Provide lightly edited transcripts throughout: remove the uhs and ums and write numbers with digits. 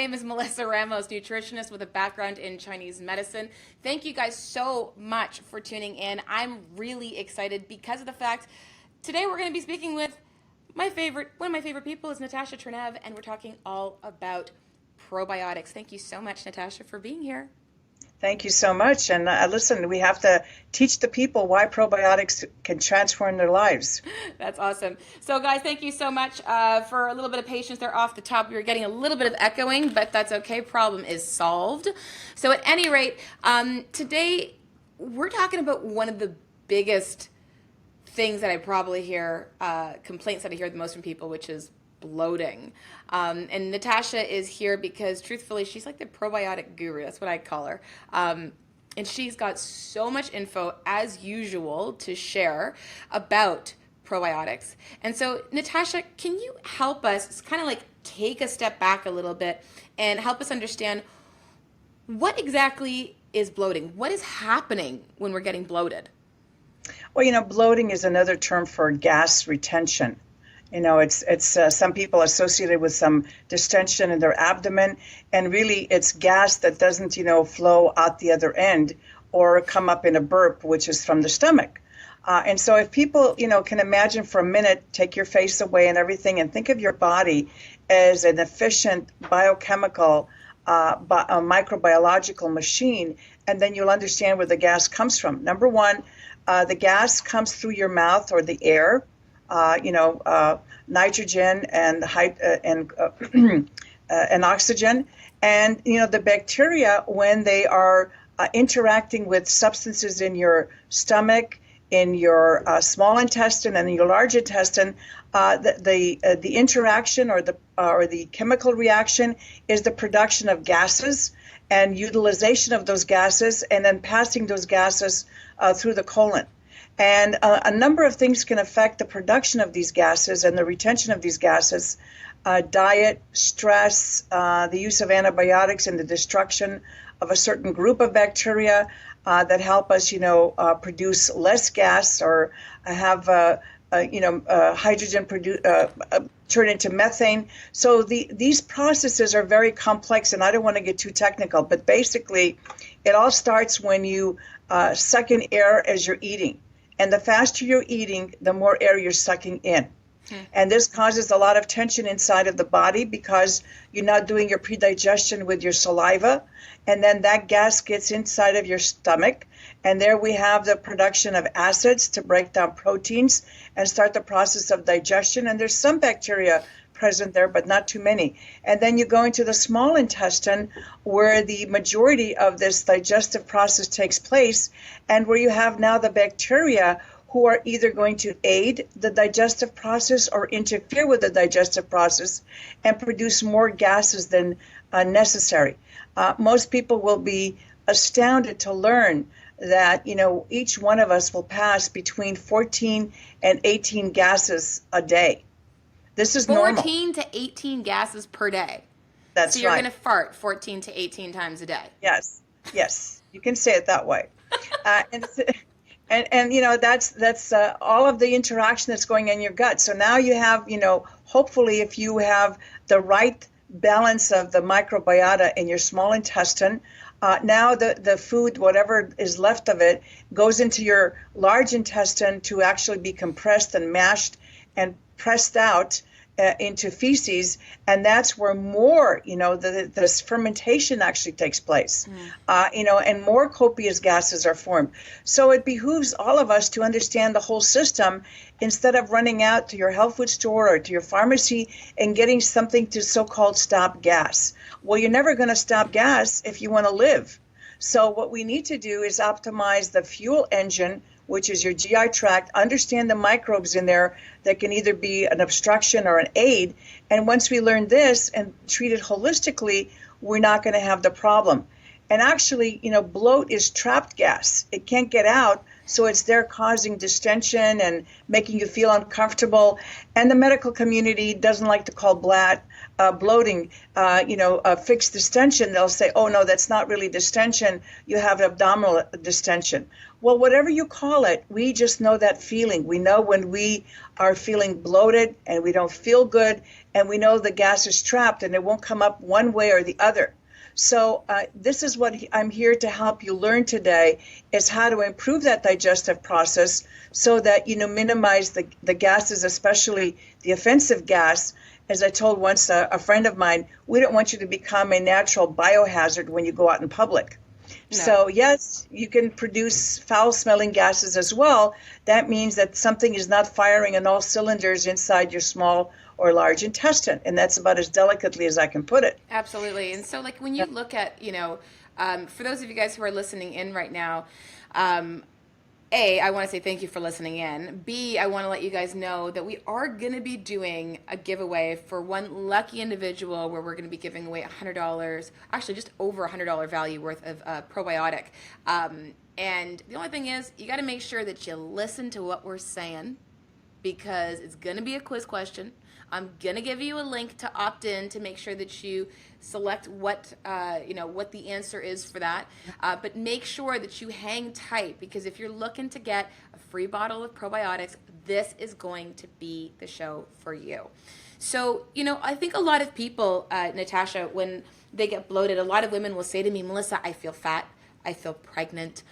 name is Melissa Ramos, nutritionist with a background in Chinese medicine. Thank you guys so much for tuning in. I'm really excited because of the fact today we're going to be speaking with one of my favorite people is Natasha Trenev, and we're talking all about probiotics. Thank you so much, Natasha, for being here. Thank you so much. And listen, we have to teach the people why probiotics can transform their lives. That's awesome. So guys, thank you so much for a little bit of patience there off the top. We were getting a little bit of echoing, but that's okay. Problem is solved. So at any rate, today we're talking about one of the biggest things that I probably hear, complaints that I hear the most from people, which is bloating. And Natasha is here because truthfully, she's like the probiotic guru. That's what I call her. And she's got so much info as usual to share about probiotics. And so Natasha, can you help us kind of like take a step back a little bit and help us understand what exactly is bloating? What is happening when we're getting bloated? Well, bloating is another term for gas retention. It's some people associated with some distension in their abdomen, and really it's gas that doesn't, flow out the other end or come up in a burp, which is from the stomach. And so if people, can imagine for a minute, take your face away and everything and think of your body as an efficient biochemical, microbiological machine, and then you'll understand where the gas comes from. Number one, the gas comes through your mouth or the air. Nitrogen and oxygen, and the bacteria, when they are interacting with substances in your stomach, in your small intestine, and in your large intestine, the interaction or the chemical reaction is the production of gases and utilization of those gases, and then passing those gases through the colon. And a number of things can affect the production of these gases and the retention of these gases. Diet, stress, the use of antibiotics, and the destruction of a certain group of bacteria that help us, produce less gas or have, hydrogen turn into methane. So these processes are very complex, and I don't want to get too technical, but basically it all starts when you suck in air as you're eating. And the faster you're eating, the more air you're sucking in. And this causes a lot of tension inside of the body because you're not doing your predigestion with your saliva. And then that gas gets inside of your stomach. And there we have the production of acids to break down proteins and start the process of digestion. And there's some bacteria present there, but not too many. And then you go into the small intestine where the majority of this digestive process takes place, and where you have now the bacteria who are either going to aid the digestive process or interfere with the digestive process and produce more gases than necessary. Most people will be astounded to learn that, each one of us will pass between 14 and 18 gases a day. This is 14 normal. to 18 gases per day. That's right. So you're going to fart 14 to 18 times a day. Yes. You can say it that way. And that's all of the interaction that's going in your gut. So now you have, hopefully if you have the right balance of the microbiota in your small intestine, now the food, whatever is left of it, goes into your large intestine to actually be compressed and mashed and pressed out into feces, and that's where more, this fermentation actually takes place, and more copious gases are formed. So it behooves all of us to understand the whole system instead of running out to your health food store or to your pharmacy and getting something to so-called stop gas. Well, you're never going to stop gas if you want to live. So what we need to do is optimize the fuel engine, which is your GI tract, understand the microbes in there that can either be an obstruction or an aid. And once we learn this and treat it holistically, we're not going to have the problem. And actually, bloat is trapped gas. It can't get out, so it's there causing distension and making you feel uncomfortable. And the medical community doesn't like to call bloat bloating, fix distension, they'll say, oh, no, that's not really distension. You have abdominal distension. Well, whatever you call it, we just know that feeling. We know when we are feeling bloated and we don't feel good, and we know the gas is trapped and it won't come up one way or the other. So this is what I'm here to help you learn today, is how to improve that digestive process so that you minimize the gases, especially the offensive gas. As I told once a friend of mine, we don't want you to become a natural biohazard when you go out in public. No. So yes, you can produce foul-smelling gases as well. That means that something is not firing on all cylinders inside your small or large intestine, and that's about as delicately as I can put it. Absolutely. And so, like, when you look at, for those of you guys who are listening in right now, A, I want to say thank you for listening in. B, I want to let you guys know that we are going to be doing a giveaway for one lucky individual where we're going to be giving away $100, actually just over $100 value worth of probiotic. And the only thing is, you got to make sure that you listen to what we're saying, because it's going to be a quiz question. I'm going to give you a link to opt in to make sure that you select what the answer is for that. But make sure that you hang tight, because if you're looking to get a free bottle of probiotics, this is going to be the show for you. So, I think a lot of people, Natasha, when they get bloated, a lot of women will say to me, Melissa, I feel fat, I feel pregnant.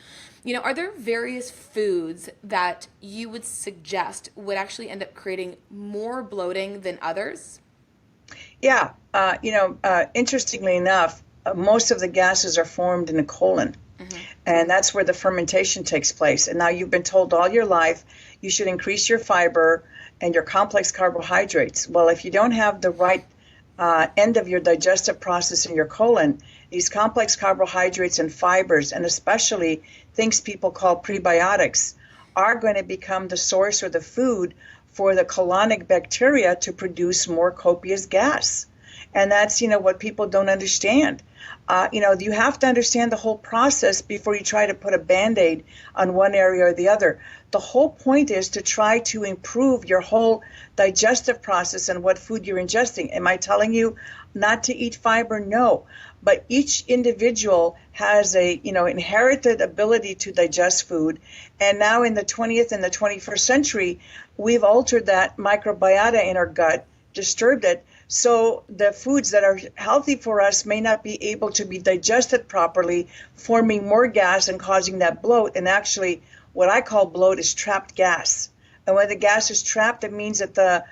Are there various foods that you would suggest would actually end up creating more bloating than others? Yeah. Interestingly enough, most of the gases are formed in the colon. Mm-hmm. And that's where the fermentation takes place. And now you've been told all your life you should increase your fiber and your complex carbohydrates. Well, if you don't have the right end of your digestive process in your colon, these complex carbohydrates and fibers, and especially things people call prebiotics, are going to become the source or the food for the colonic bacteria to produce more copious gas. And that's, what people don't understand. You have to understand the whole process before you try to put a Band-Aid on one area or the other. The whole point is to try to improve your whole digestive process and what food you're ingesting. Am I telling you not to eat fiber? No. But each individual has a, inherited ability to digest food. And now in the 20th and the 21st century, we've altered that microbiota in our gut, disturbed it. So the foods that are healthy for us may not be able to be digested properly, forming more gas and causing that bloat. And actually, what I call bloat is trapped gas. And when the gas is trapped, it means that the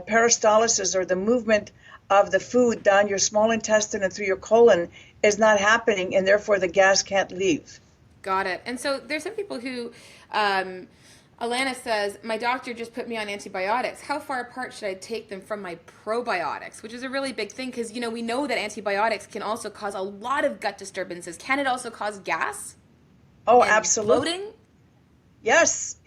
peristalsis, or the movement of the food down your small intestine and through your colon, is not happening, and therefore the gas can't leave. Got it. And so there's some people who, Alana says, my doctor just put me on antibiotics. How far apart should I take them from my probiotics? Which is a really big thing, because, we know that antibiotics can also cause a lot of gut disturbances. Can it also cause gas? Oh, absolutely. Bloating? Yes.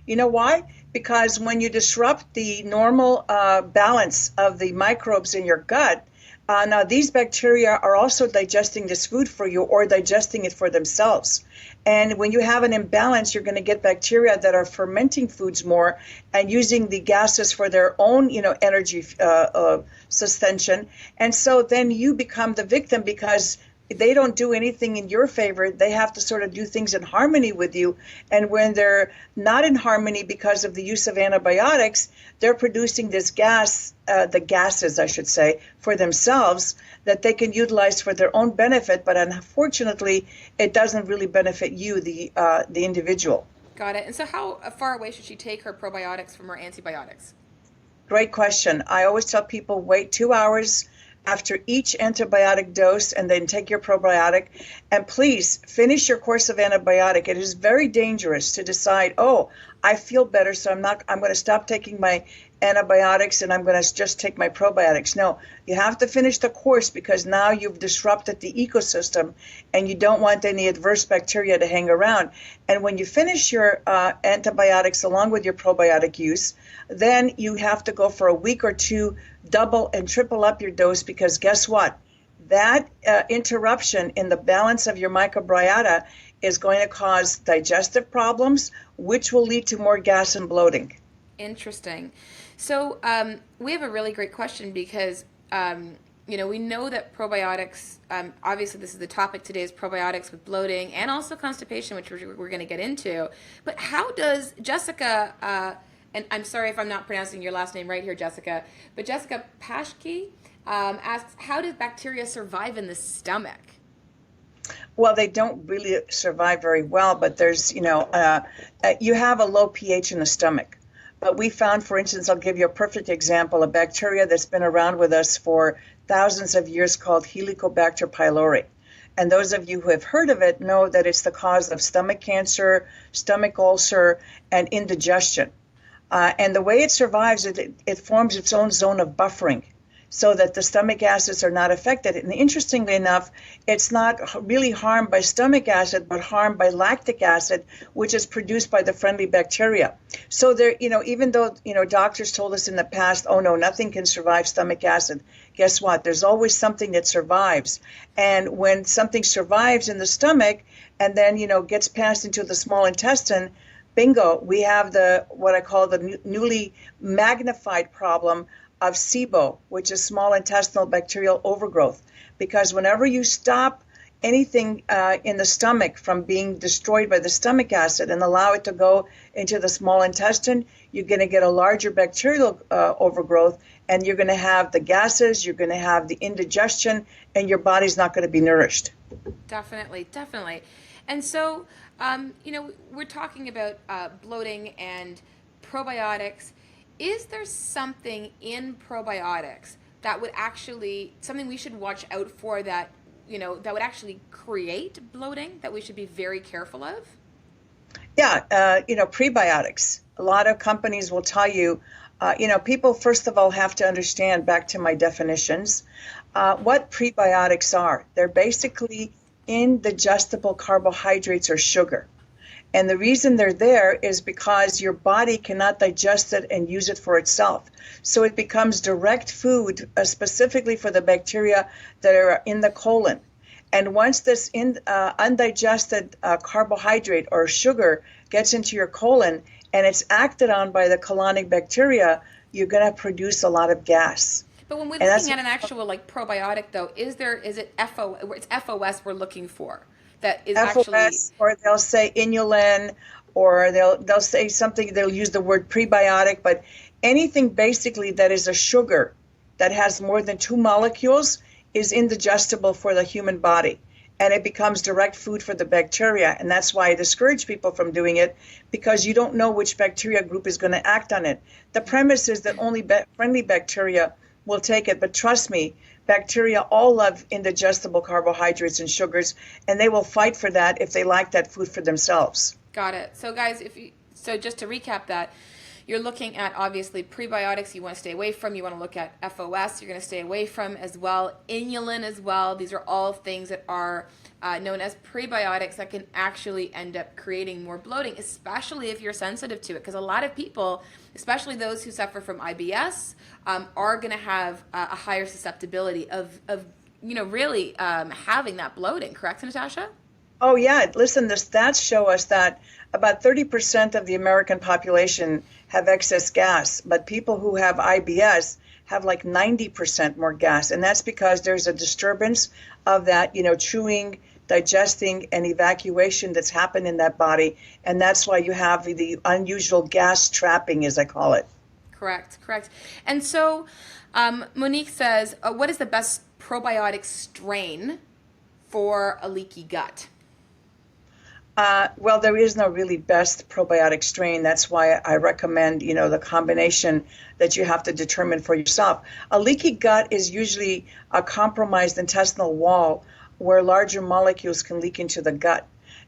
You know why? Because when you disrupt the normal balance of the microbes in your gut, now these bacteria are also digesting this food for you, or digesting it for themselves. And when you have an imbalance, you're going to get bacteria that are fermenting foods more and using the gases for their own, energy sustention. And so then you become the victim, because they don't do anything in your favor. They have to sort of do things in harmony with you. And when they're not in harmony because of the use of antibiotics, they're producing this gas, the gases, I should say, for themselves, that they can utilize for their own benefit. But unfortunately, it doesn't really benefit you, the individual. Got it. And so how far away should she take her probiotics from her antibiotics? Great question. I always tell people, wait 2 hours after each antibiotic dose, and then take your probiotic. And please finish your course of antibiotic. It is very dangerous to decide, oh, I feel better, so I'm going to stop taking my antibiotics and I'm going to just take my probiotics. No, you have to finish the course, because now you've disrupted the ecosystem and you don't want any adverse bacteria to hang around. And when you finish your antibiotics along with your probiotic use, then you have to go for a week or two, double and triple up your dose, because guess what? That interruption in the balance of your microbiota is going to cause digestive problems, which will lead to more gas and bloating. Interesting. So we have a really great question because, we know that probiotics, obviously this is the topic today, is probiotics with bloating and also constipation, which we're going to get into. But how does Jessica, and I'm sorry if I'm not pronouncing your last name right here, Jessica, but Jessica Paschke asks, how does bacteria survive in the stomach? Well, they don't really survive very well, but there's, you have a low pH in the stomach. But we found, for instance, I'll give you a perfect example, a bacteria that's been around with us for thousands of years called Helicobacter pylori. And those of you who have heard of it know that it's the cause of stomach cancer, stomach ulcer, and indigestion. And the way it survives, it forms its own zone of buffering so that the stomach acids are not affected. And interestingly enough, it's not really harmed by stomach acid, but harmed by lactic acid, which is produced by the friendly bacteria. So there, even though, doctors told us in the past, oh no, nothing can survive stomach acid. Guess what? There's always something that survives. And when something survives in the stomach and then, gets passed into the small intestine, bingo, we have what I call the newly magnified problem of SIBO, which is small intestinal bacterial overgrowth. Because whenever you stop anything in the stomach from being destroyed by the stomach acid and allow it to go into the small intestine, you're going to get a larger bacterial overgrowth, and you're going to have the gases, you're going to have the indigestion, and your body's not going to be nourished. Definitely, definitely. And so, we're talking about bloating and probiotics. Is there something in probiotics that would actually, something we should watch out for that, that would actually create bloating that we should be very careful of? Yeah, prebiotics. A lot of companies will tell you, people first of all have to understand, back to my definitions, what prebiotics are. They're basically indigestible carbohydrates or sugar. And the reason they're there is because your body cannot digest it and use it for itself. So it becomes direct food specifically for the bacteria that are in the colon. And once this undigested carbohydrate or sugar gets into your colon and it's acted on by the colonic bacteria, you're going to produce a lot of gas. But when we're looking at an actual probiotic, though, it's FOS we're looking for? That is FOS, actually, or they'll say inulin, or they'll say something, they'll use the word prebiotic, but anything basically that is a sugar that has more than 2 molecules is indigestible for the human body, and it becomes direct food for the bacteria. And that's why I discourage people from doing it, because you don't know which bacteria group is going to act on it. The premise is that only friendly bacteria will take it, but trust me, bacteria all love indigestible carbohydrates and sugars, and they will fight for that if they like that food for themselves. Got it. So guys, so just to recap that, you're looking at obviously prebiotics you want to stay away from. You want to look at FOS you're going to stay away from as well. Inulin as well. These are all things that are known as prebiotics that can actually end up creating more bloating, especially if you're sensitive to it. Because a lot of people, especially those who suffer from IBS, are going to have a higher susceptibility of really having that bloating. Correct, Natasha? Oh, yeah. Listen, the stats show us that about 30% of the American population have excess gas, but people who have IBS have like 90% more gas. And that's because there's a disturbance of that, chewing, digesting, and evacuation that's happened in that body. And that's why you have the unusual gas trapping, as I call it. Correct. And so Monique says, what is the best probiotic strain for a leaky gut? Well, there is no really best probiotic strain. That's why I recommend, the combination that you have to determine for yourself. A leaky gut is usually a compromised intestinal wall where larger molecules can leak into the gut.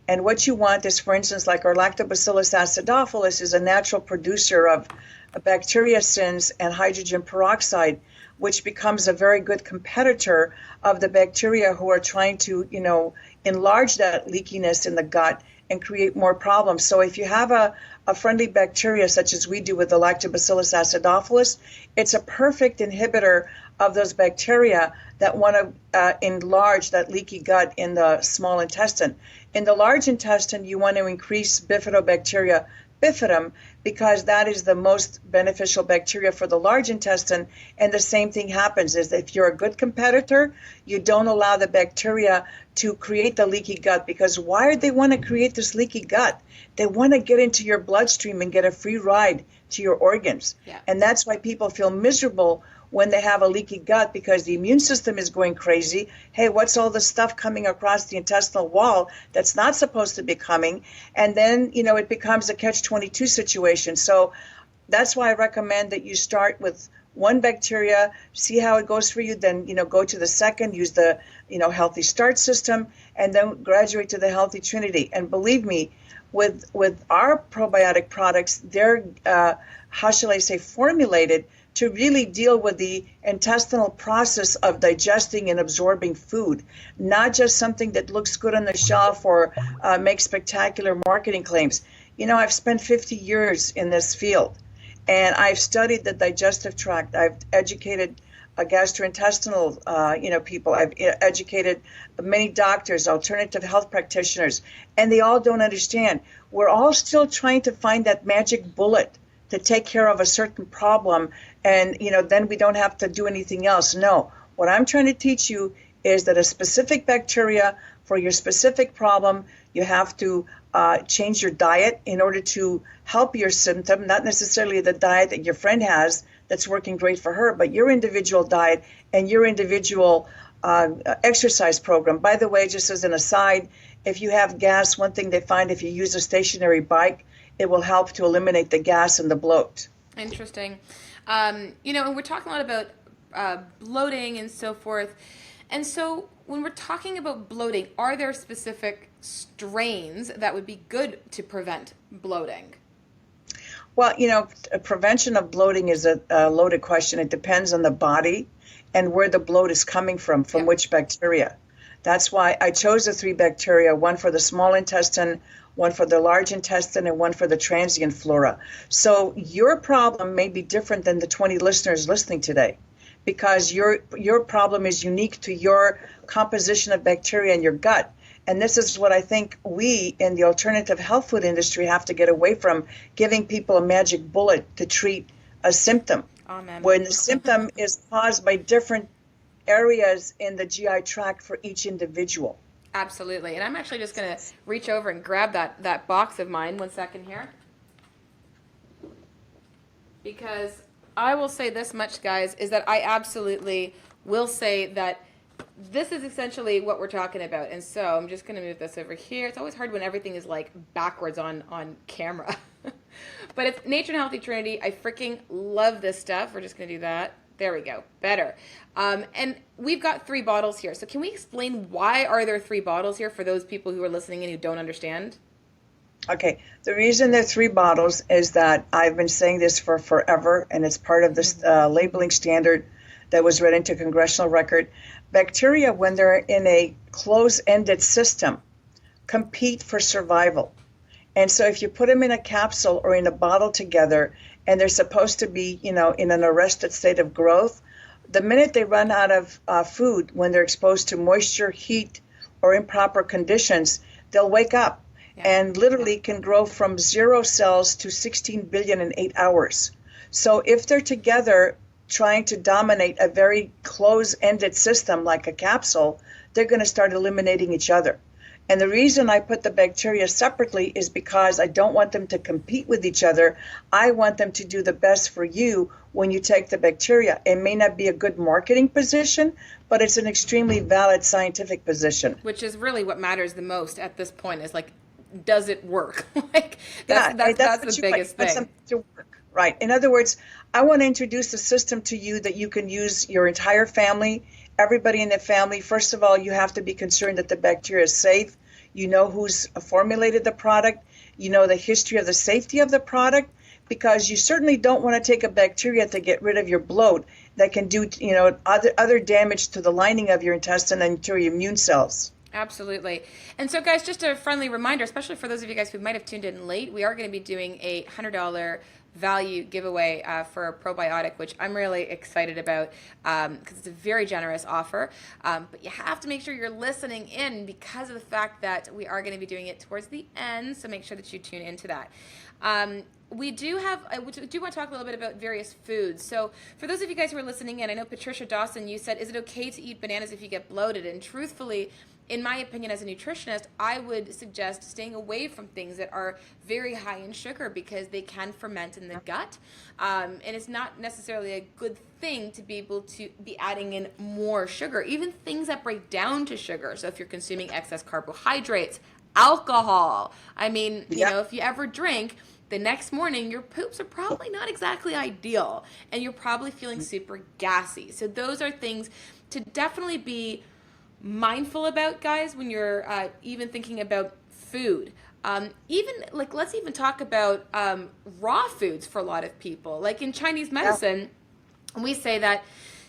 And what you want is, for instance, like our Lactobacillus acidophilus is a natural producer of bacteriocins and hydrogen peroxide, which becomes a very good competitor of the bacteria who are trying to, enlarge that leakiness in the gut and create more problems. So if you have a friendly bacteria, such as we do with the Lactobacillus acidophilus, it's a perfect inhibitor of those bacteria that want to enlarge that leaky gut in the small intestine. In the large intestine, you want to increase bifidobacteria bifidum, because that is the most beneficial bacteria for the large intestine. And the same thing happens is that if you're a good competitor, you don't allow the bacteria to create the leaky gut. Because why do they want to create this leaky gut? They want to get into your bloodstream and get a free ride to your organs. Yeah. And that's why people feel miserable when they have a leaky gut, because the immune system is going crazy. Hey, what's all this stuff coming across the intestinal wall that's not supposed to be coming? And then, it becomes a catch-22 situation. So that's why I recommend that you start with one bacteria, see how it goes for you, then, go to the second, use the, healthy start system, and then graduate to the healthy Trinity. And believe me, with our probiotic products, they're, how shall I say, formulated to really deal with the intestinal process of digesting and absorbing food, not just something that looks good on the shelf or makes spectacular marketing claims. I've spent 50 years in this field, and I've studied the digestive tract. I've educated gastrointestinal, people. I've educated many doctors, alternative health practitioners, and they all don't understand. We're all still trying to find that magic bullet to take care of a certain problem, and then we don't have to do anything else. No, what I'm trying to teach you is that a specific bacteria for your specific problem, you have to change your diet in order to help your symptom, not necessarily the diet that your friend has that's working great for her, but your individual diet and your individual exercise program. By the way, just as an aside, if you have gas, one thing they find if you use a stationary bike, it will help to eliminate the gas and the bloat. Interesting. And we're talking a lot about bloating and so forth. And so when we're talking about bloating, are there specific strains that would be good to prevent bloating? Well, prevention of bloating is a loaded question. It depends on the body and where the bloat is coming from which bacteria. That's why I chose the 3 bacteria, one for the small intestine, one for the large intestine, and one for the transient flora. So your problem may be different than the 20 listeners listening today, because your problem is unique to your composition of bacteria in your gut. And this is what I think we in the alternative health food industry have to get away from, giving people a magic bullet to treat a symptom. Amen. When the symptom is caused by different areas in the GI tract for each individual. Absolutely. And I'm actually just going to reach over and grab that box of mine. 1 second here. Because I will say this much, guys, is that I absolutely will say that this is essentially what we're talking about. And so I'm just going to move this over here. It's always hard when everything is like backwards on camera. But it's Nature and Healthy Trinity. I freaking love this stuff. We're just going to do that. There we go. Better. And we've got 3 bottles here. So can we explain why are there 3 bottles here for those people who are listening and who don't understand? Okay. The reason there are 3 bottles is that I've been saying this for forever, and it's part of this labeling standard that was read into congressional record. Bacteria, when they're in a close-ended system, compete for survival. And so if you put them in a capsule or in a bottle together, and they're supposed to be, in an arrested state of growth, the minute they run out of food, when they're exposed to moisture, heat, or improper conditions, they'll wake up and literally can grow from 0 cells to 16 billion in 8 hours. So if they're together trying to dominate a very close-ended system like a capsule, they're going to start eliminating each other. And the reason I put the bacteria separately is because I don't want them to compete with each other. I want them to do the best for you when you take the bacteria. It may not be a good marketing position, but it's an extremely valid scientific position. Which is really what matters the most at this point, is like, does it work? That's the biggest thing. To work. Right. In other words, I want to introduce a system to you that you can use your entire family, everybody in the family. First of all, you have to be concerned that the bacteria is safe. You know who's formulated the product. You know the history of the safety of the product, because you certainly don't want to take a bacteria to get rid of your bloat that can do, other damage to the lining of your intestine and to your immune cells. Absolutely. And so, guys, just a friendly reminder, especially for those of you guys who might have tuned in late, we are going to be doing a $100 value giveaway for a probiotic, which I'm really excited about because it's a very generous offer. But you have to make sure you're listening in because of the fact that we are going to be doing it towards the end. So make sure that you tune into that. We do want to talk a little bit about various foods. So for those of you guys who are listening in, I know Patricia Dawson, you said, is it okay to eat bananas if you get bloated? And truthfully, in my opinion as a nutritionist, I would suggest staying away from things that are very high in sugar because they can ferment in the gut. And it's not necessarily a good thing to be able to be adding in more sugar, even things that break down to sugar. So if you're consuming excess carbohydrates, alcohol, I mean, you know, if you ever drink, the next morning your poops are probably not exactly ideal and you're probably feeling super gassy. So those are things to definitely be mindful about, guys, when you're even thinking about food. Even like, let's even talk about raw foods for a lot of people. Like in Chinese medicine, we say that,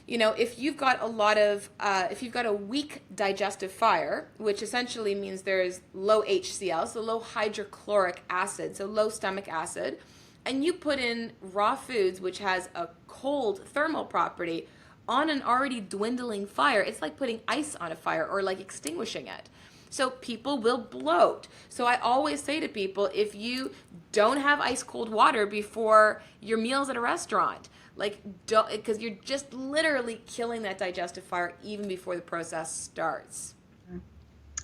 you know, if you've got a weak digestive fire, which essentially means there's low HCl, so low hydrochloric acid, so low stomach acid, and you put in raw foods, which has a cold thermal property, on an already dwindling fire, it's like putting ice on a fire or like extinguishing it. So people will bloat. So I always say to people, if you don't have ice cold water before your meals at a restaurant, like don't, because you're just literally killing that digestive fire even before the process starts.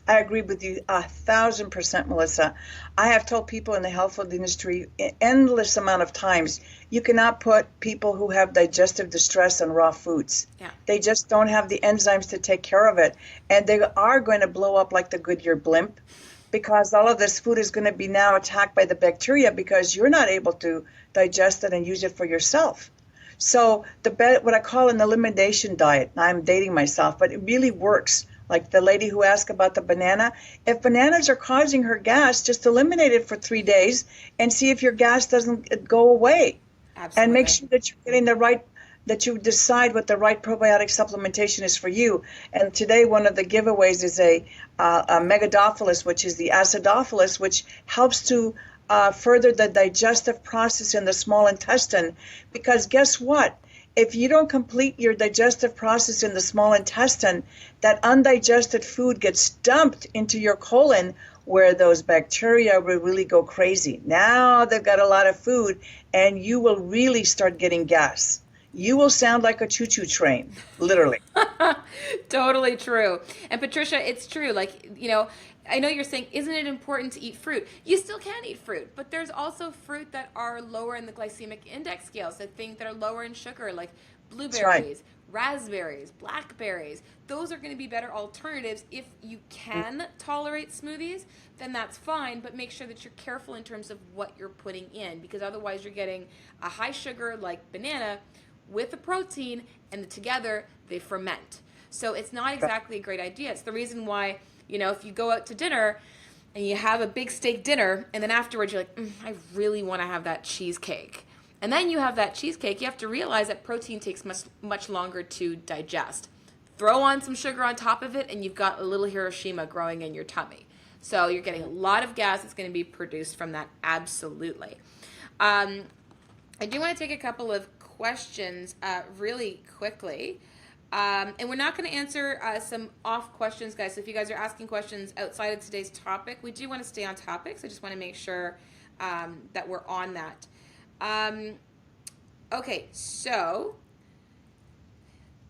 I agree with you 1,000%, Melissa. I have told people in the health food industry endless amount of times, you cannot put people who have digestive distress on raw foods. Yeah. They just don't have the enzymes to take care of it. And they are going to blow up like the Goodyear blimp because all of this food is going to be now attacked by the bacteria because you're not able to digest it and use it for yourself. So what I call an elimination diet, now I'm dating myself, but it really works. Like the lady who asked about the banana, if bananas are causing her gas, just eliminate it for 3 days and see if your gas doesn't go away. Absolutely. And make sure that you're getting that you decide what the right probiotic supplementation is for you. And today, one of the giveaways is a megadophilus, which is the acidophilus, which helps to further the digestive process in the small intestine. Because guess what? If you don't complete your digestive process in the small intestine, that undigested food gets dumped into your colon where those bacteria will really go crazy. Now they've got a lot of food and you will really start getting gas. You will sound like a choo-choo train, literally. Totally true. And Patricia, it's true. Like, you know, I know you're saying, isn't it important to eat fruit? You still can eat fruit, but there's also fruit that are lower in the glycemic index scale, so things that are lower in sugar, like blueberries, raspberries, blackberries. Those are going to be better alternatives. If you can tolerate smoothies, then that's fine, but make sure that you're careful in terms of what you're putting in, because otherwise you're getting a high sugar like banana with a protein, and together they ferment. So it's not exactly a great idea. It's the reason why, you know, if you go out to dinner and you have a big steak dinner and then afterwards you're like, I really want to have that cheesecake. And then you have that cheesecake, you have to realize that protein takes much longer to digest. Throw on some sugar on top of it and you've got a little Hiroshima growing in your tummy. So you're getting a lot of gas that's going to be produced from that, absolutely. I do want to take a couple of questions really quickly. And we're not going to answer some off questions, guys. So if you guys are asking questions outside of today's topic, we do want to stay on topic. So I just want to make sure that we're on that. Okay, so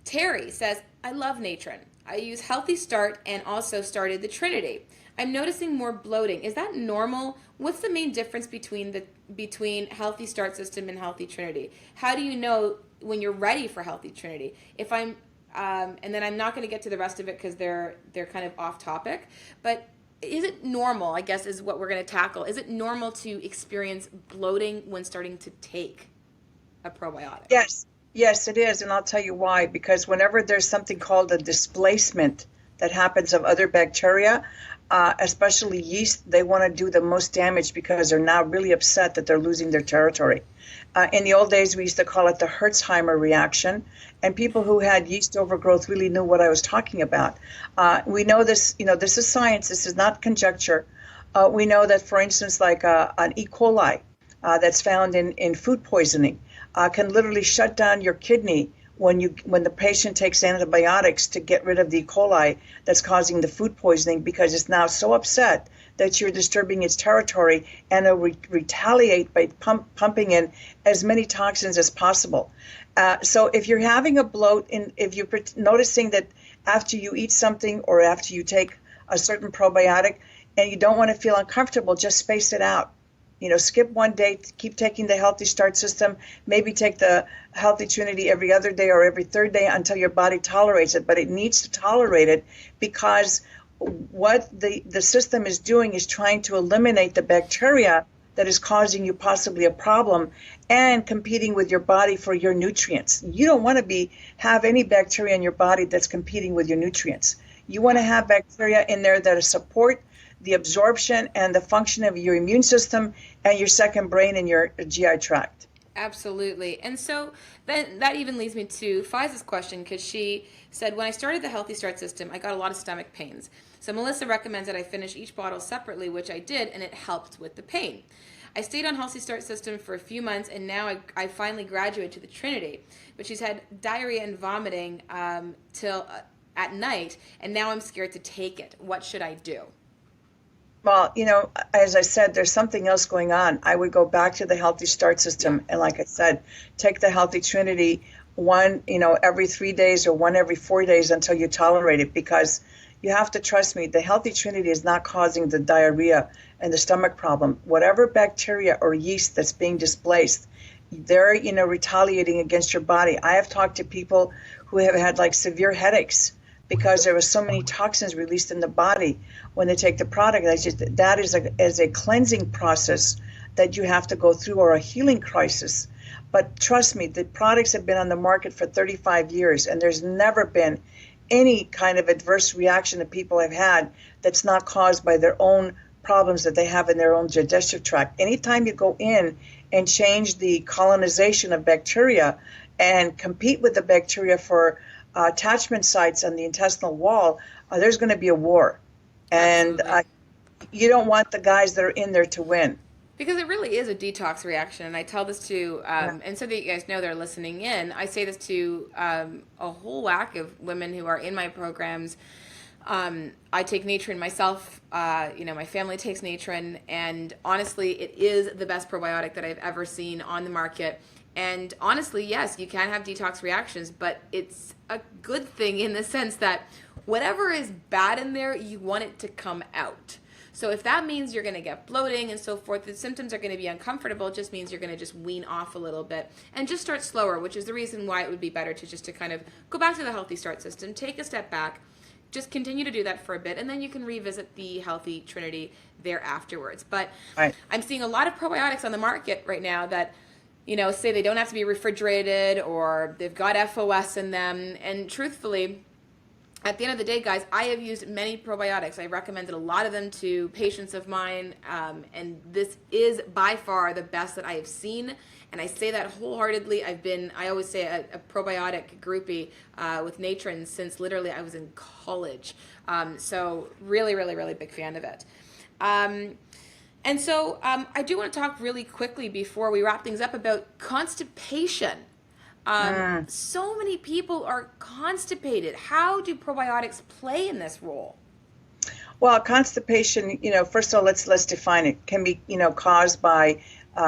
Terry says, I love Natron. I use Healthy Start and also started the Trinity. I'm noticing more bloating. Is that normal? What's the main difference between Healthy Start System and Healthy Trinity? How do you know when you're ready for Healthy Trinity? If I'm and then I'm not going to get to the rest of it because they're kind of off topic. But is it normal, I guess, is what we're going to tackle. Is it normal to experience bloating when starting to take a probiotic? Yes, it is. And I'll tell you why. Because whenever there's something called a displacement that happens of other bacteria, especially yeast, they want to do the most damage because they're now really upset that they're losing their territory. In the old days, we used to call it the Hertzheimer reaction, and people who had yeast overgrowth really knew what I was talking about. We know this, this is science. This is not conjecture. We know that, for instance, like an E. coli that's found in food poisoning can literally shut down your kidney when the patient takes antibiotics to get rid of the E. coli that's causing the food poisoning, because it's now so upset that you're disturbing its territory, and it'll retaliate by pumping in as many toxins as possible. So if you're having a bloat, if you're noticing that after you eat something or after you take a certain probiotic and you don't want to feel uncomfortable, just space it out. Skip one day, keep taking the Healthy Start system, maybe take the Healthy Trinity every other day or every third day until your body tolerates it. But it needs to tolerate it, because what the system is doing is trying to eliminate the bacteria that is causing you possibly a problem and competing with your body for your nutrients. You don't want to have any bacteria in your body that's competing with your nutrients. You want to have bacteria in there that support the absorption and the function of your immune system and your second brain and your GI tract. Absolutely. And so then that even leads me to Faiza's question, because she said, when I started the Healthy Start system, I got a lot of stomach pains. So Melissa recommends that I finish each bottle separately, which I did, and it helped with the pain. I stayed on Healthy Start system for a few months, and now I finally graduated to the Trinity. But she's had diarrhea and vomiting till at night, and now I'm scared to take it. What should I do? Well, as I said, there's something else going on. I would go back to the Healthy Start system. And like I said, take the Healthy Trinity one, every 3 days or one every 4 days until you tolerate it, because you have to trust me, the Healthy Trinity is not causing the diarrhea and the stomach problem. Whatever bacteria or yeast that's being displaced, they're, retaliating against your body. I have talked to people who have had severe headaches because there were so many toxins released in the body when they take the product. That is a cleansing process that you have to go through, or a healing crisis. But trust me, the products have been on the market for 35 years, and there's never been any kind of adverse reaction that people have had that's not caused by their own problems that they have in their own digestive tract. Anytime you go in and change the colonization of bacteria and compete with the bacteria for attachment sites on the intestinal wall, there's going to be a war. And you don't want the guys that are in there to win. Because it really is a detox reaction. And I tell this to, and so that you guys know they're listening in, I say this to a whole whack of women who are in my programs. I take Natron myself, my family takes Natron, and honestly, it is the best probiotic that I've ever seen on the market. And honestly, yes, you can have detox reactions, but it's a good thing in the sense that whatever is bad in there, you want it to come out. So if that means you're going to get bloating and so forth, the symptoms are going to be uncomfortable, it just means you're going to just wean off a little bit and just start slower, which is the reason why it would be better to kind of go back to the Healthy Start system, take a step back, just continue to do that for a bit, and then you can revisit the Healthy Trinity there afterwards. But right. I'm seeing a lot of probiotics on the market right now that say they don't have to be refrigerated, or they've got FOS in them. And truthfully, at the end of the day, guys, I have used many probiotics. I recommended a lot of them to patients of mine, and this is by far the best that I have seen. And I say that wholeheartedly. I always say a probiotic groupie with Natron since literally I was in college. So really, really, really big fan of it. And so I do want to talk really quickly before we wrap things up about constipation. So many people are constipated. How do probiotics play in this role? Well, constipation, first of all, let's define it. Can be, caused by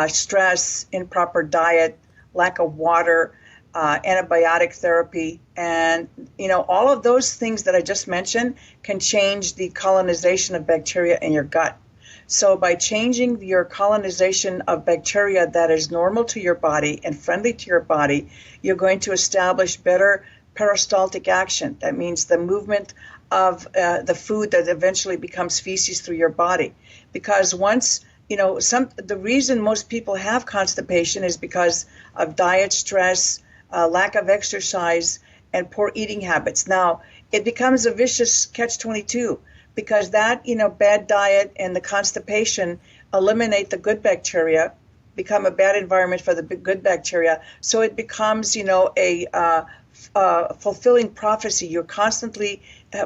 stress, improper diet, lack of water, antibiotic therapy, and all of those things that I just mentioned can change the colonization of bacteria in your gut. So by changing your colonization of bacteria that is normal to your body and friendly to your body, you're going to establish better peristaltic action. That means the movement of the food that eventually becomes feces through your body. Because once, the reason most people have constipation is because of diet, stress, lack of exercise, and poor eating habits. Now, it becomes a vicious catch-22. Because that, bad diet and the constipation eliminate the good bacteria, become a bad environment for the good bacteria. So it becomes, a fulfilling prophecy. You're constantly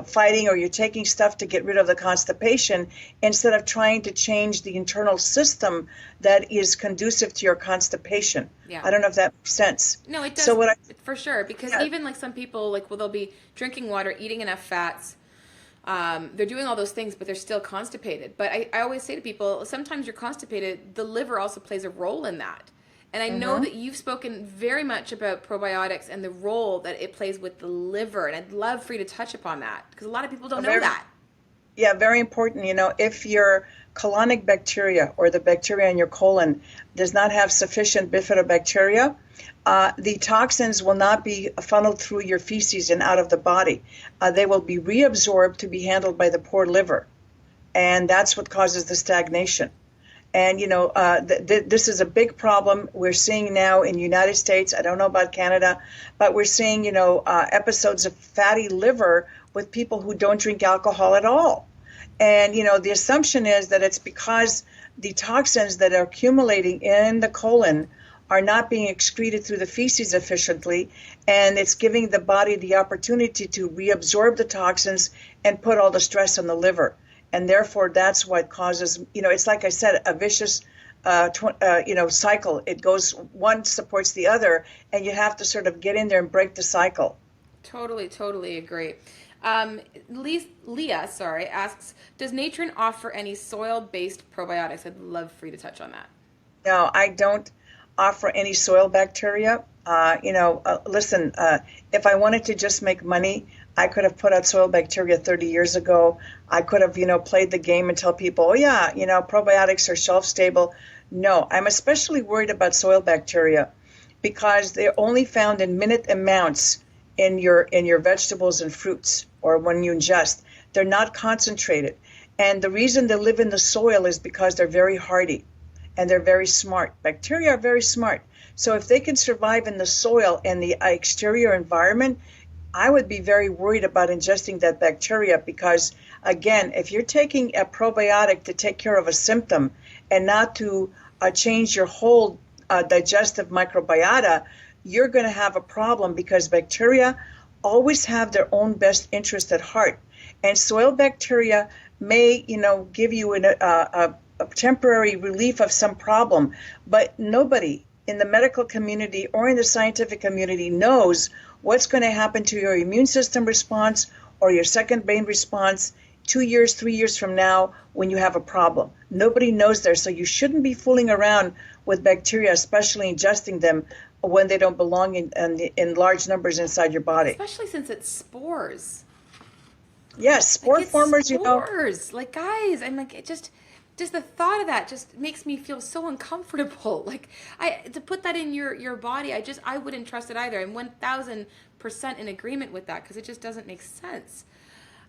fighting or you're taking stuff to get rid of the constipation instead of trying to change the internal system that is conducive to your constipation. Yeah. I don't know if that makes sense. No, it does, So what for sure. Because even like some people, like, well, they'll be drinking water, eating enough fats. They're doing all those things, but they're still constipated. But I always say to people, sometimes you're constipated. The liver also plays a role in that. And I know that you've spoken very much about probiotics and the role that it plays with the liver. And I'd love for you to touch upon that because a lot of people don't know that. Yeah, very important. If your colonic bacteria or the bacteria in your colon does not have sufficient bifidobacteria, the toxins will not be funneled through your feces and out of the body. They will be reabsorbed to be handled by the poor liver. And that's what causes the stagnation. And, this is a big problem we're seeing now in the United States. I don't know about Canada, but we're seeing, episodes of fatty liver with people who don't drink alcohol at all. And, the assumption is that it's because the toxins that are accumulating in the colon are not being excreted through the feces efficiently, and it's giving the body the opportunity to reabsorb the toxins and put all the stress on the liver. And therefore, that's what causes, it's like I said, a vicious, cycle. It goes, one supports the other, and you have to sort of get in there and break the cycle. Totally agree. Leah asks, does Natron offer any soil-based probiotics? I'd love for you to touch on that. No, I don't offer any soil bacteria. Listen, if I wanted to just make money, I could have put out soil bacteria 30 years ago. I could have, played the game and tell people, oh yeah, probiotics are shelf stable. No, I'm especially worried about soil bacteria because they're only found in minute amounts in your vegetables and fruits or when you ingest. They're not concentrated. And the reason they live in the soil is because they're very hardy and they're very smart. Bacteria are very smart. So if they can survive in the soil and the exterior environment, I would be very worried about ingesting that bacteria because, again, if you're taking a probiotic to take care of a symptom and not to change your whole digestive microbiota, you're going to have a problem because bacteria always have their own best interest at heart. And soil bacteria may, give you a temporary relief of some problem, but nobody in the medical community or in the scientific community knows what's going to happen to your immune system response or your second brain response 2 years, 3 years from now when you have a problem. Nobody knows there, so you shouldn't be fooling around with bacteria, especially ingesting them when they don't belong in large numbers inside your body. Especially since it's spores. Yes, spore formers, spores. Like, guys, I'm like, it just the thought of that just makes me feel so uncomfortable. Like, to put that in your body, I wouldn't trust it either. I'm 1000% in agreement with that because it just doesn't make sense.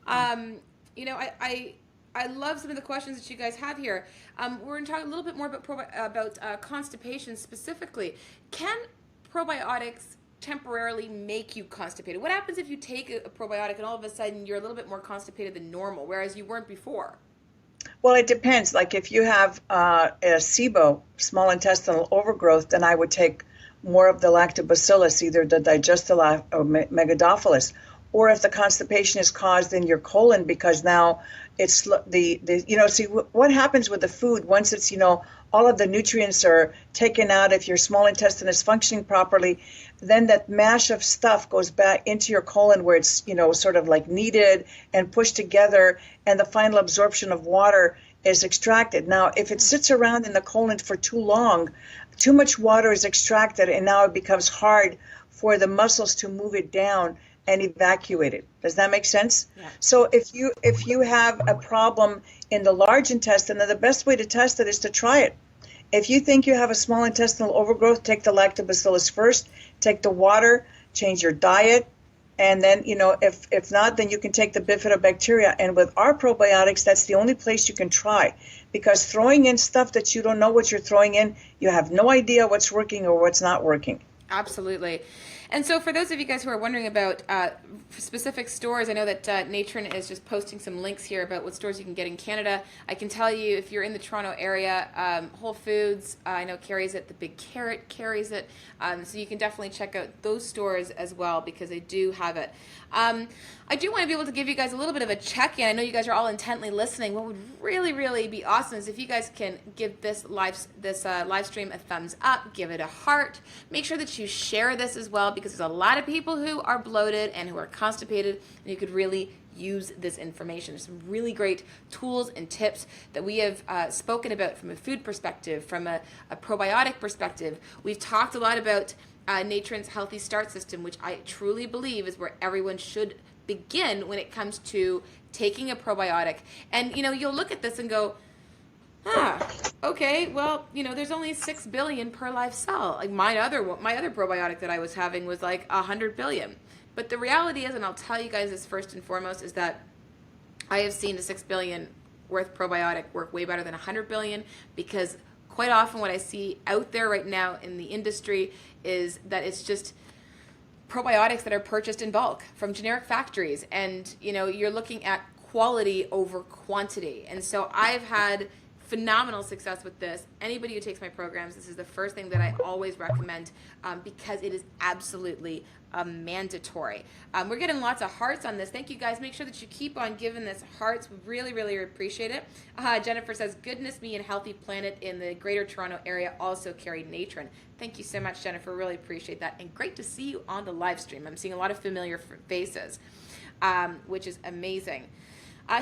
I love some of the questions that you guys have here. We're going to talk a little bit more about constipation specifically. Can probiotics temporarily make you constipated? What happens if you take a probiotic and all of a sudden you're a little bit more constipated than normal, whereas you weren't before? Well, it depends. Like if you have a SIBO, small intestinal overgrowth, then I would take more of the lactobacillus, either the Digestila or Megadophilus. Or if the constipation is caused in your colon because now it's see what happens with the food once it's, all of the nutrients are taken out, if your small intestine is functioning properly, then that mash of stuff goes back into your colon where it's, sort of like kneaded and pushed together and the final absorption of water is extracted. Now, if it sits around in the colon for too long, too much water is extracted and now it becomes hard for the muscles to move it down and evacuate it. Does that make sense? Yeah. So if you have a problem in the large intestine, then the best way to test it is to try it. If you think you have a small intestinal overgrowth, take the lactobacillus first, take the water, change your diet, and then, if not, then you can take the bifidobacteria. And with our probiotics, that's the only place you can try. Because throwing in stuff that you don't know what you're throwing in, you have no idea what's working or what's not working. Absolutely. And so for those of you guys who are wondering about specific stores, I know that Natron is just posting some links here about what stores you can get in Canada. I can tell you if you're in the Toronto area, Whole Foods, I know carries it, the Big Carrot carries it. So you can definitely check out those stores as well because they do have it. I do want to be able to give you guys a little bit of a check-in. I know you guys are all intently listening. What would really, really be awesome is if you guys can give this live stream a thumbs up, give it a heart. Make sure that you share this as well because there's a lot of people who are bloated and who are constipated, and you could really use this information. There's some really great tools and tips that we have spoken about from a food perspective, from a probiotic perspective. We've talked a lot about Natron's Healthy Start System, which I truly believe is where everyone should begin when it comes to taking a probiotic. And, you know, you'll look at this and go, okay, well, you know, there's only 6 billion per live cell. Like my other probiotic that I was having was like 100 billion. But the reality is, and I'll tell you guys this first and foremost, is that I have seen a 6 billion worth probiotic work way better than 100 billion because quite often what I see out there right now in the industry is that it's just probiotics that are purchased in bulk from generic factories, and you know, you're looking at quality over quantity. And so I've had phenomenal success with this. Anybody who takes my programs, this is the first thing that I always recommend because it is absolutely mandatory. We're getting lots of hearts on this. Thank you guys. Make sure that you keep on giving this hearts. We really, really appreciate it. Jennifer says, goodness me and Healthy Planet in the Greater Toronto area also carry Natron. Thank you so much, Jennifer. Really appreciate that. And great to see you on the live stream. I'm seeing a lot of familiar faces, which is amazing.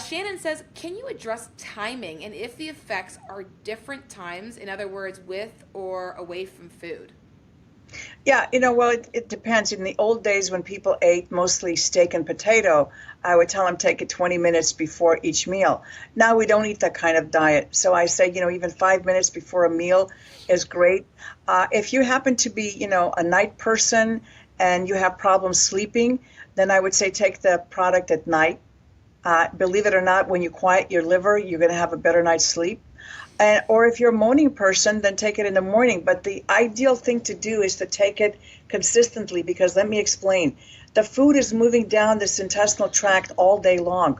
Shannon says, can you address timing and if the effects are different times, in other words, with or away from food? Yeah, you know, well, it depends. In the old days when people ate mostly steak and potato, I would tell them take it 20 minutes before each meal. Now we don't eat that kind of diet. So I say, you know, even 5 minutes before a meal is great. If you happen to be, you know, a night person and you have problems sleeping, then I would say take the product at night. Believe it or not, when you quiet your liver, you're going to have a better night's sleep. Or if you're a morning person, then take it in the morning. But the ideal thing to do is to take it consistently because let me explain. The food is moving down this intestinal tract all day long.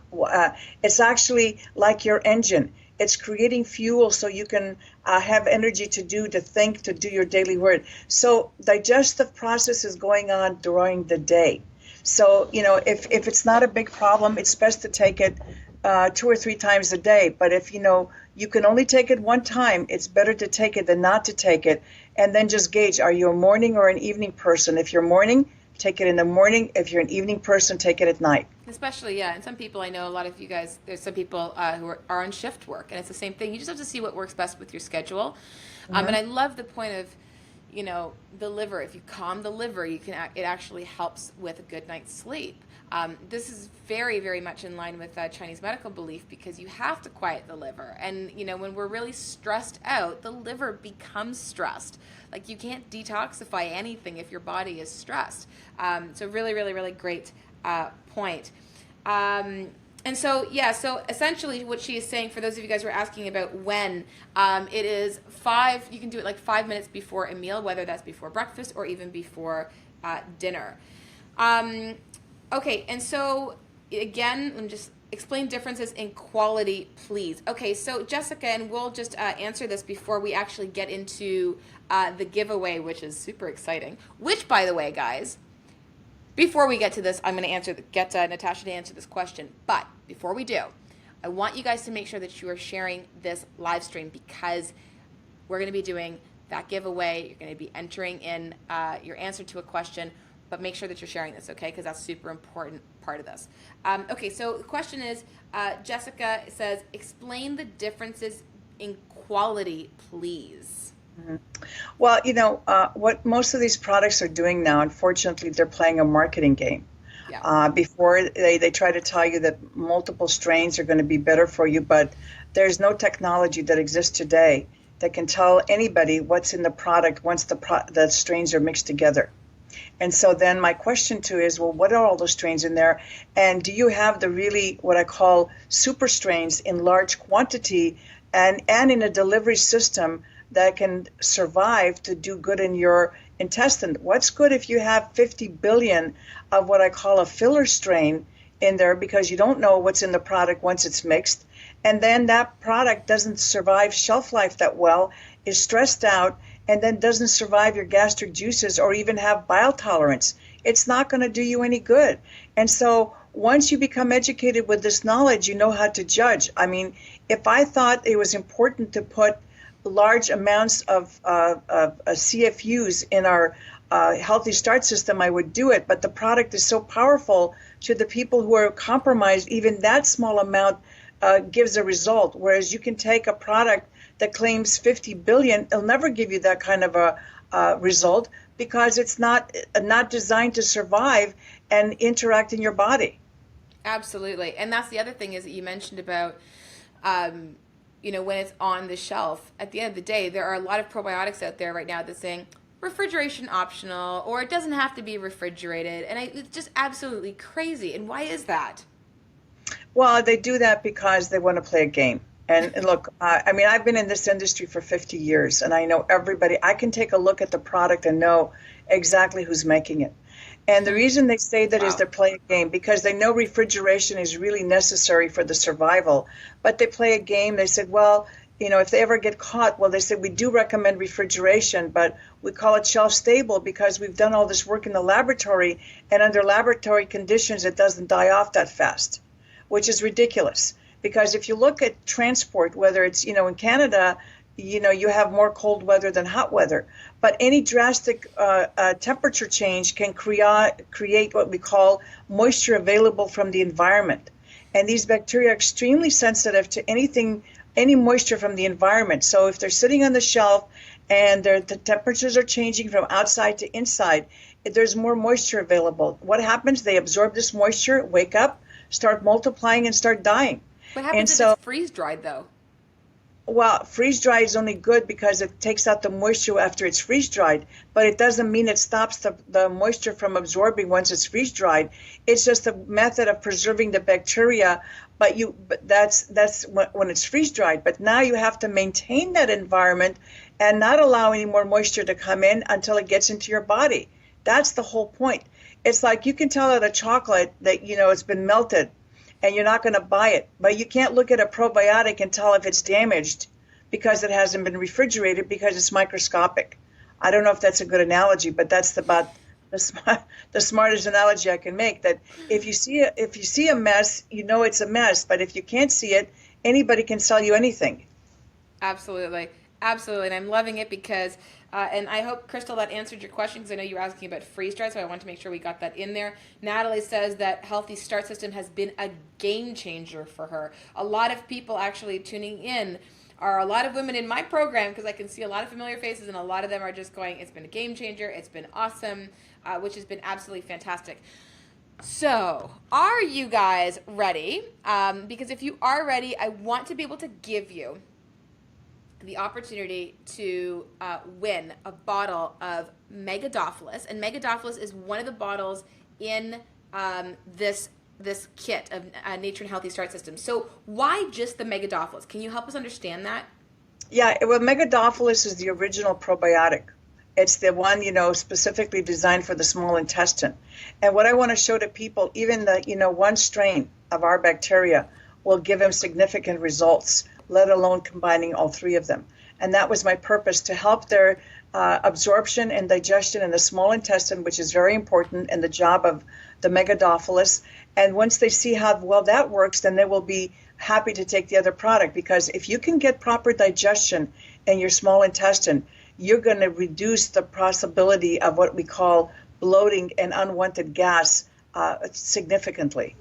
It's actually like your engine. It's creating fuel so you can have energy to think, to do your daily work. So digestive process is going on during the day. So, you know, if it's not a big problem, it's best to take it 2 or 3 times a day. But if, you know, you can only take it one time, it's better to take it than not to take it. And then just gauge, are you a morning or an evening person? If you're morning, take it in the morning. If you're an evening person, take it at night. Especially, yeah. And some people, I know a lot of you guys, there's some people who are on shift work. And it's the same thing. You just have to see what works best with your schedule. And I love the point of, you know, the liver. If you calm the liver, it actually helps with a good night's sleep. This is very, very much in line with Chinese medical belief because you have to quiet the liver. And, you know, when we're really stressed out, the liver becomes stressed. Like you can't detoxify anything if your body is stressed. So really, really, really great point. And so, yeah, so essentially what she is saying, for those of you guys who are asking about when, it is you can do it like 5 minutes before a meal, whether that's before breakfast or even before dinner. Okay, and so again, let me just explain differences in quality, please. Okay, so Jessica, and we'll just answer this before we actually get into the giveaway, which is super exciting, which, by the way, guys, before we get to this, I'm going to get Natasha to answer this question. But before we do, I want you guys to make sure that you are sharing this live stream because we're going to be doing that giveaway. You're going to be entering in your answer to a question, but make sure that you're sharing this, okay? Because that's a super important part of this. Okay, so the question is, Jessica says, explain the differences in quality, please. Mm-hmm. Well, you know, what most of these products are doing now, unfortunately, they're playing a marketing game. Yeah. Before they try to tell you that multiple strains are going to be better for you, but there's no technology that exists today that can tell anybody what's in the product once the strains are mixed together. And so then my question too is, well, what are all those strains in there? And do you have the really what I call super strains in large quantity and in a delivery system that can survive to do good in your intestine. What's good if you have 50 billion of what I call a filler strain in there, because you don't know what's in the product once it's mixed, and then that product doesn't survive shelf life that well, is stressed out, and then doesn't survive your gastric juices or even have bile tolerance. It's not going to do you any good. And so once you become educated with this knowledge, you know how to judge. I mean, if I thought it was important to put large amounts of CFUs in our healthy start system, I would do it. But the product is so powerful to the people who are compromised, even that small amount gives a result. Whereas you can take a product that claims 50 billion, it'll never give you that kind of a result, because it's not designed to survive and interact in your body. Absolutely. And that's the other thing is that you mentioned about, when it's on the shelf. At the end of the day, there are a lot of probiotics out there right now that's saying refrigeration optional, or it doesn't have to be refrigerated. And it's just absolutely crazy. And why is that? Well, they do that because they want to play a game. And look, I mean, I've been in this industry for 50 years, and I know everybody. I can take a look at the product and know exactly who's making it. And the reason they say that is they're playing a game, because they know refrigeration is really necessary for the survival. But they play a game. They said, well, if they ever get caught, well, they said, we do recommend refrigeration, but we call it shelf stable because we've done all this work in the laboratory, and under laboratory conditions, it doesn't die off that fast, which is ridiculous. Because if you look at transport, whether it's, in Canada, you have more cold weather than hot weather. But any drastic temperature change can create what we call moisture available from the environment. And these bacteria are extremely sensitive to any moisture from the environment. So if they're sitting on the shelf and the temperatures are changing from outside to inside, there's more moisture available. What happens? They absorb this moisture, wake up, start multiplying, and start dying. What happens if it's freeze-dried, though? Well, freeze-dried is only good because it takes out the moisture after it's freeze-dried, but it doesn't mean it stops the moisture from absorbing once it's freeze-dried. It's just a method of preserving the bacteria, but that's when it's freeze-dried. But now you have to maintain that environment and not allow any more moisture to come in until it gets into your body. That's the whole point. It's like you can tell at a chocolate that, it's been melted, and you're not going to buy it. But you can't look at a probiotic and tell if it's damaged because it hasn't been refrigerated, because it's microscopic. I don't know if that's a good analogy, but that's about the smartest analogy I can make. That if you see a mess, it's a mess. But if you can't see it, anybody can sell you anything. Absolutely. Absolutely. And I'm loving it because, and I hope, Crystal, that answered your question, because I know you were asking about freeze-dried, so I want to make sure we got that in there. Natalie says that Healthy Start System has been a game changer for her. A lot of people actually tuning in are a lot of women in my program, because I can see a lot of familiar faces, and a lot of them are just going, it's been a game changer, it's been awesome, which has been absolutely fantastic. So, are you guys ready? Because if you are ready, I want to be able to give you the opportunity to win a bottle of Megadophilus. And Megadophilus is one of the bottles in this kit of Nature and Healthy Start System. So why just the Megadophilus? Can you help us understand that? Yeah, well, Megadophilus is the original probiotic. It's the one, specifically designed for the small intestine. And what I want to show to people, even the, one strain of our bacteria will give them significant results, let alone combining all three of them. And that was my purpose, to help their absorption and digestion in the small intestine, which is very important, and the job of the Megadophilus. And once they see how well that works, then they will be happy to take the other product, because if you can get proper digestion in your small intestine, you're going to reduce the possibility of what we call bloating and unwanted gas significantly.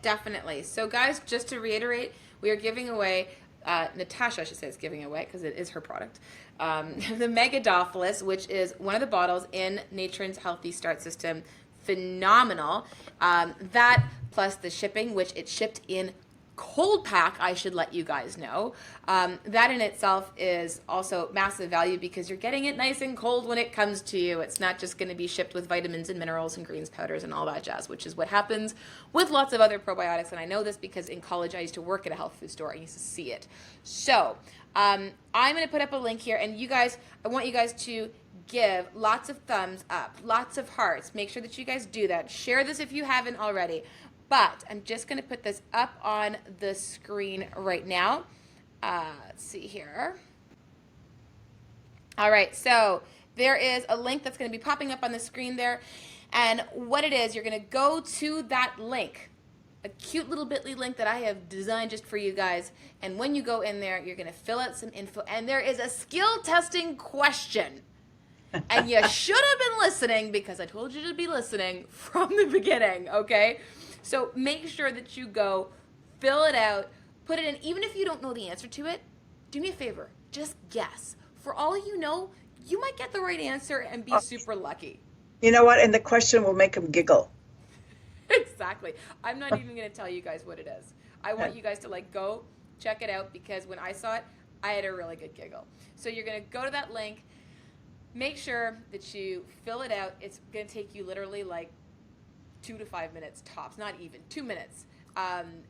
Definitely. So guys, just to reiterate, we are giving away Natasha, I should say, is giving away because it is her product. The Megadophilus, which is one of the bottles in Nature's Healthy Start System. Phenomenal. That plus the shipping, which it shipped in cold pack, I should let you guys know. That in itself is also massive value, because you're getting it nice and cold when it comes to you. It's not just going to be shipped with vitamins and minerals and greens powders and all that jazz, which is what happens with lots of other probiotics. And I know this because in college I used to work at a health food store. I used to see it. So I'm going to put up a link here, and you guys, I want you guys to give lots of thumbs up, lots of hearts. Make sure that you guys do that. Share this if you haven't already. But I'm just going to put this up on the screen right now. Let's see here. All right, so there is a link that's going to be popping up on the screen there. And what it is, you're going to go to that link, a cute little bit.ly link that I have designed just for you guys. And when you go in there, you're going to fill out some info. And there is a skill testing question. And you should have been listening, because I told you to be listening from the beginning, okay? So make sure that you go, fill it out, put it in. Even if you don't know the answer to it, do me a favor, just guess. For all you know, you might get the right answer and be super lucky. You know what? And the question will make them giggle. Exactly. I'm not even going to tell you guys what it is. I want you guys to like go check it out, because when I saw it, I had a really good giggle. So you're going to go to that link, make sure that you fill it out. It's going to take you literally like 2 to 5 minutes tops, not even 2 minutes.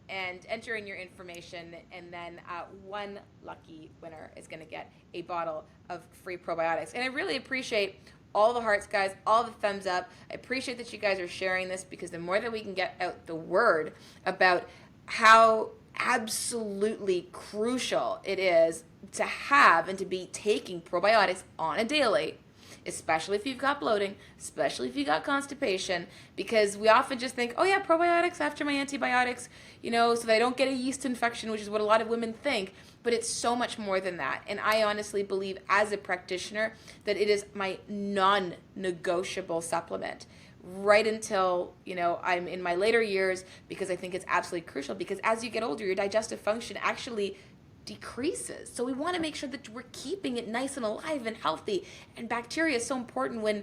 And enter in your information, and then one lucky winner is going to get a bottle of free probiotics. And I really appreciate all the hearts, guys, all the thumbs up. I appreciate that you guys are sharing this, because the more that we can get out the word about how absolutely crucial it is to have and to be taking probiotics on a daily, especially if you've got bloating, especially if you got constipation, because we often just think, oh yeah, probiotics after my antibiotics, you know, so that I don't get a yeast infection, which is what a lot of women think. But it's so much more than that. And I honestly believe, as a practitioner, that it is my non-negotiable supplement right until, you know, I'm in my later years, because I think it's absolutely crucial, because as you get older, your digestive function actually decreases. So we want to make sure that we're keeping it nice and alive and healthy. And bacteria is so important when,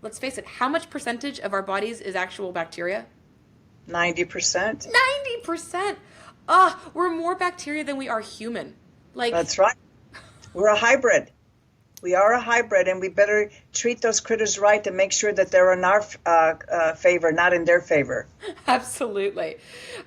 let's face it, how much percentage of our bodies is actual bacteria? 90%. 90%. We're more bacteria than we are human. Like, that's right. We're a hybrid. We are a hybrid, and we better treat those critters right and make sure that they're in our favor, not in their favor. Absolutely.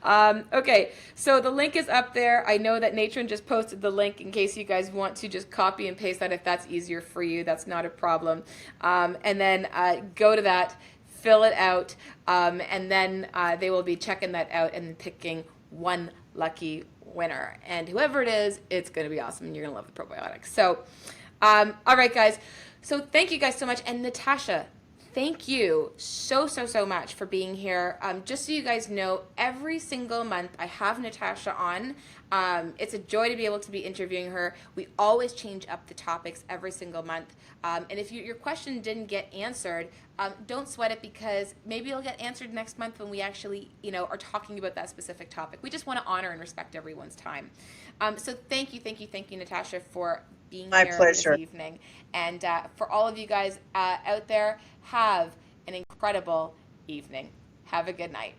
Okay, so the link is up there. I know that Natron just posted the link in case you guys want to just copy and paste that if that's easier for you. That's not a problem. And then go to that, fill it out, and then they will be checking that out and picking one lucky winner. And whoever it is, it's going to be awesome, and you're going to love the probiotics. So, all right, guys. So thank you guys so much. And Natasha, thank you so much for being here. Just so you guys know, every single month I have Natasha on. It's a joy to be able to be interviewing her. We always change up the topics every single month. And if your question didn't get answered, don't sweat it, because maybe it'll get answered next month when we actually, you know, are talking about that specific topic. We just want to honor and respect everyone's time. So thank you, Natasha, for being My here pleasure. this evening. And for all of you guys out there, have an incredible evening. Have a good night.